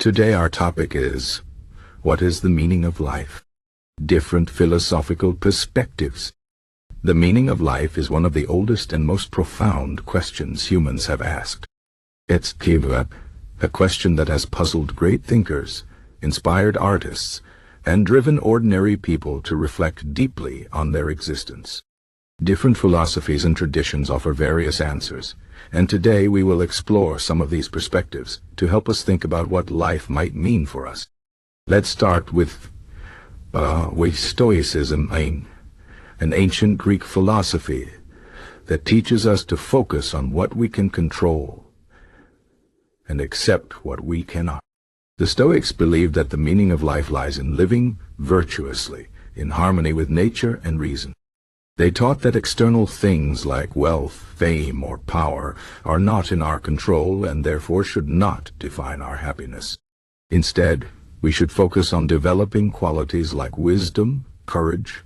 Today our topic is, what is the meaning of life? Different philosophical perspectives. The meaning of life is one of the oldest and most profound questions humans have asked. It's a question that has puzzled great thinkers, inspired artists, and driven ordinary people to reflect deeply on their existence. Different philosophies and traditions offer various answers, and today we will explore some of these perspectives to help us think about what life might mean for us. Let's start with Stoicism, an ancient Greek philosophy that teaches us to focus on what we can control and accept what we cannot. The Stoics believed that the meaning of life lies in living virtuously, in harmony with nature and reason. They taught that external things like wealth, fame, or power are not in our control and therefore should not define our happiness. Instead, we should focus on developing qualities like wisdom, courage,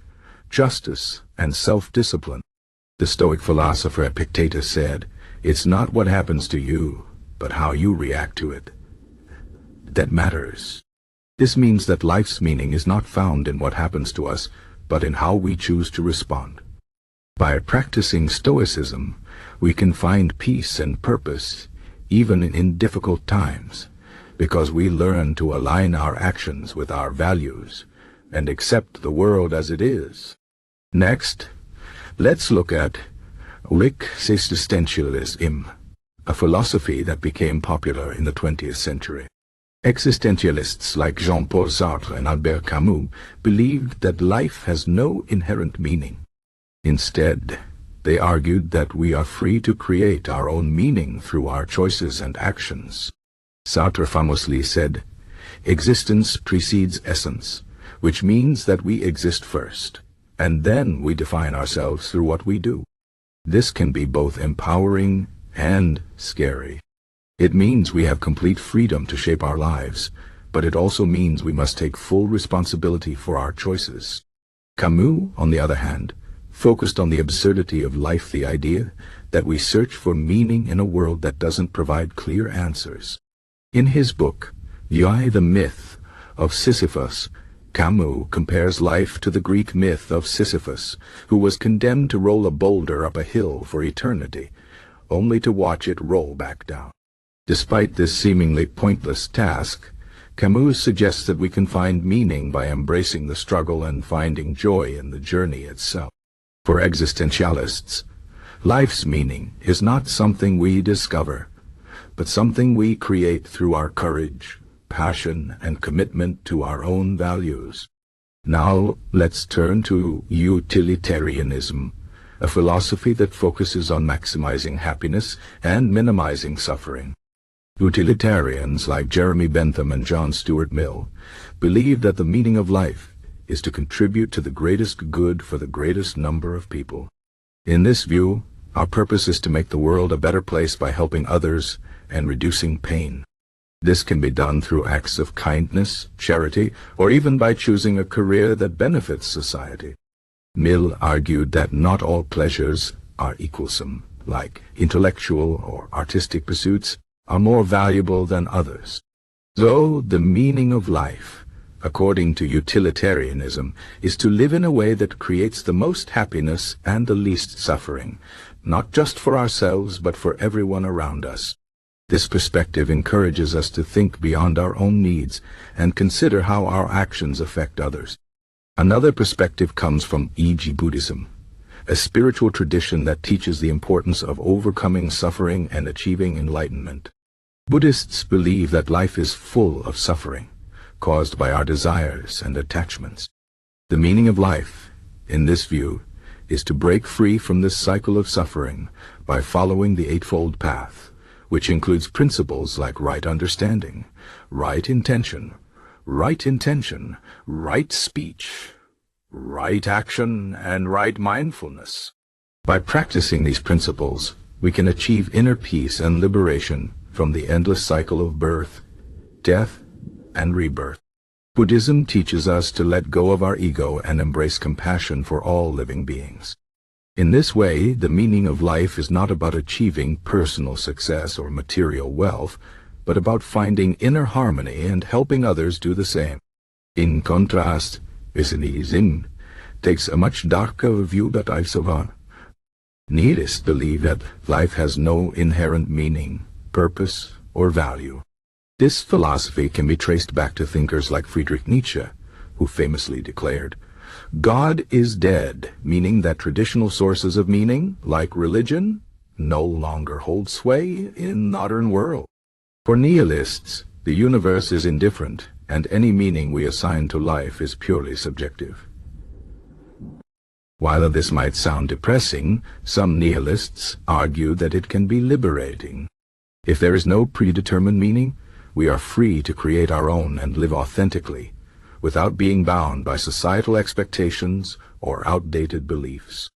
justice, and self-discipline. The Stoic philosopher Epictetus said, "It's not what happens to you, but how you react to it that matters." This means that life's meaning is not found in what happens to us, but in how we choose to respond. By practicing Stoicism, we can find peace and purpose even in difficult times, because we learn to align our actions with our values and accept the world as it is. Next, let's look at Existentialism, a philosophy that became popular in the 20th century. Existentialists like Jean-Paul Sartre and Albert Camus believed that life has no inherent meaning. Instead, they argued that we are free to create our own meaning through our choices and actions. Sartre famously said, "Existence precedes essence, which means that we exist first, and then we define ourselves through what we do." This can be both empowering and scary. It means we have complete freedom to shape our lives, but it also means we must take full responsibility for our choices. Camus, on the other hand, focused on the absurdity of life, the idea that we search for meaning in a world that doesn't provide clear answers. In his book, The Myth of Sisyphus, Camus compares life to the Greek myth of Sisyphus, who was condemned to roll a boulder up a hill for eternity, only to watch it roll back down. Despite this seemingly pointless task, Camus suggests that we can find meaning by embracing the struggle and finding joy in the journey itself. For existentialists, life's meaning is not something we discover, but something we create through our courage, passion, and commitment to our own values. Now let's turn to Utilitarianism, a philosophy that focuses on maximizing happiness and minimizing suffering. Utilitarians like Jeremy Bentham and John Stuart Mill believe that the meaning of life is to contribute to the greatest good for the greatest number of people. In this view, our purpose is to make the world a better place by helping others and reducing pain. This can be done through acts of kindness, charity, or even by choosing a career that benefits society. Mill argued that not all pleasures are equalsome, like intellectual or artistic pursuits are more valuable than others. So the meaning of life, according to utilitarianism, is to live in a way that creates the most happiness and the least suffering, not just for ourselves but for everyone around us. This perspective encourages us to think beyond our own needs and consider how our actions affect others. Another perspective comes from Buddhism, a spiritual tradition that teaches the importance of overcoming suffering and achieving enlightenment. Buddhists believe that life is full of suffering, caused by our desires and attachments. The meaning of life, in this view, is to break free from this cycle of suffering by following the Eightfold Path, which includes principles like right understanding, right intention, right speech, right action, and right mindfulness. By practicing these principles, we can achieve inner peace and liberation from the endless cycle of birth, death, and rebirth. Buddhism teaches us to let go of our ego and embrace compassion for all living beings. In this way, the meaning of life is not about achieving personal success or material wealth, but about finding inner harmony and helping others do the same. In contrast, Nihilism takes a much darker view that I saw. Nihilists believe that life has no inherent meaning, purpose, or value. This philosophy can be traced back to thinkers like Friedrich Nietzsche, who famously declared, "God is dead," meaning that traditional sources of meaning, like religion, no longer hold sway in the modern world. For nihilists, the universe is indifferent, and any meaning we assign to life is purely subjective. While this might sound depressing, some nihilists argue that it can be liberating. If there is no predetermined meaning, we are free to create our own and live authentically, without being bound by societal expectations or outdated beliefs.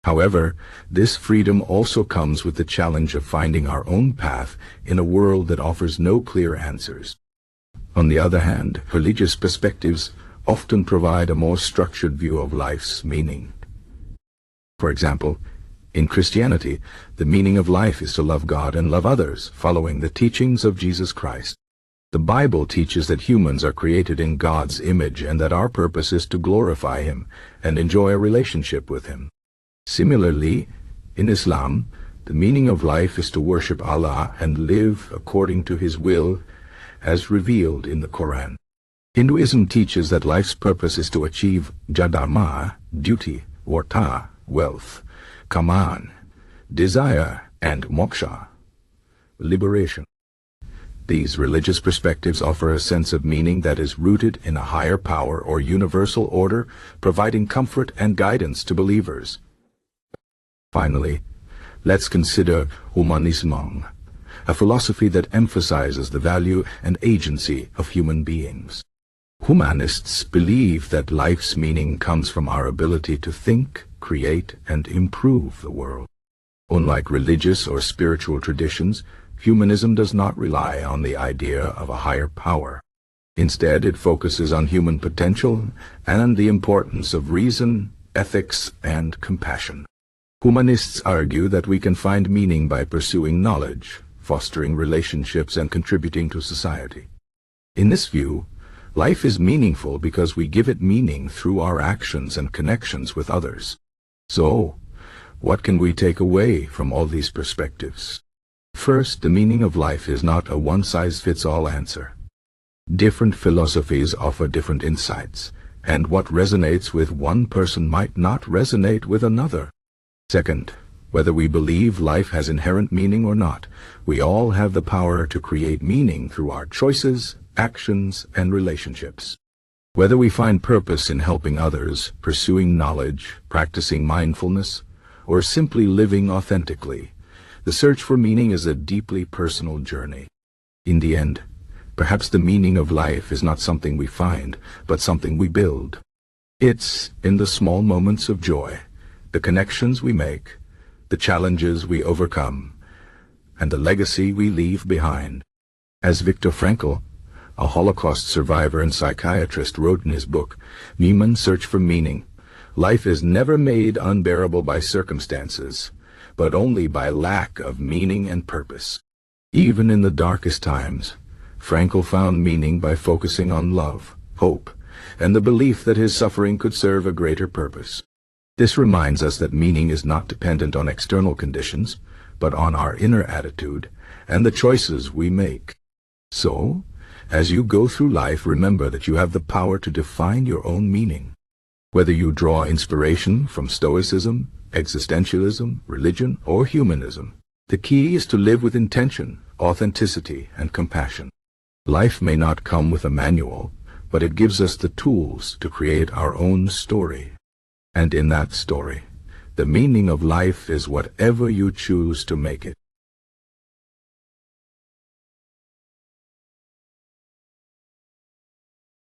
However, this freedom also comes with the challenge of finding our own path in a world that offers no clear answers. On the other hand, religious perspectives often provide a more structured view of life's meaning. For example, in Christianity, the meaning of life is to love God and love others, following the teachings of Jesus Christ. The Bible teaches that humans are created in God's image and that our purpose is to glorify Him and enjoy a relationship with Him. Similarly, in Islam, the meaning of life is to worship Allah and live according to His will as revealed in the Quran. Hinduism teaches that life's purpose is to achieve dharma, duty, varta, wealth, kaman, desire, and moksha, liberation. These religious perspectives offer a sense of meaning that is rooted in a higher power or universal order, providing comfort and guidance to believers. Finally, let's consider Humanism, a philosophy that emphasizes the value and agency of human beings. Humanists believe that life's meaning comes from our ability to think, create, and improve the world. Unlike religious or spiritual traditions, humanism does not rely on the idea of a higher power. Instead, it focuses on human potential and the importance of reason, ethics, and compassion. Humanists argue that we can find meaning by pursuing knowledge, fostering relationships, and contributing to society. In this view, life is meaningful because we give it meaning through our actions and connections with others. So, what can we take away from all these perspectives? First, the meaning of life is not a one-size-fits-all answer. Different philosophies offer different insights, and what resonates with one person might not resonate with another. Second, whether we believe life has inherent meaning or not, we all have the power to create meaning through our choices, actions, and relationships. Whether we find purpose in helping others, pursuing knowledge, practicing mindfulness, or simply living authentically, the search for meaning is a deeply personal journey. In the end, perhaps the meaning of life is not something we find, but something we build. It's in the small moments of joy, the connections we make, the challenges we overcome, and the legacy we leave behind. As Viktor Frankl, a Holocaust survivor and psychiatrist, wrote in his book, Human Search for Meaning, life is never made unbearable by circumstances, but only by lack of meaning and purpose. Even in the darkest times, Frankl found meaning by focusing on love, hope, and the belief that his suffering could serve a greater purpose. This reminds us that meaning is not dependent on external conditions, but on our inner attitude and the choices we make. So, as you go through life, remember that you have the power to define your own meaning. Whether you draw inspiration from Stoicism, Existentialism, religion, or Humanism, the key is to live with intention, authenticity, and compassion. Life may not come with a manual, but it gives us the tools to create our own story. And in that story, the meaning of life is whatever you choose to make it.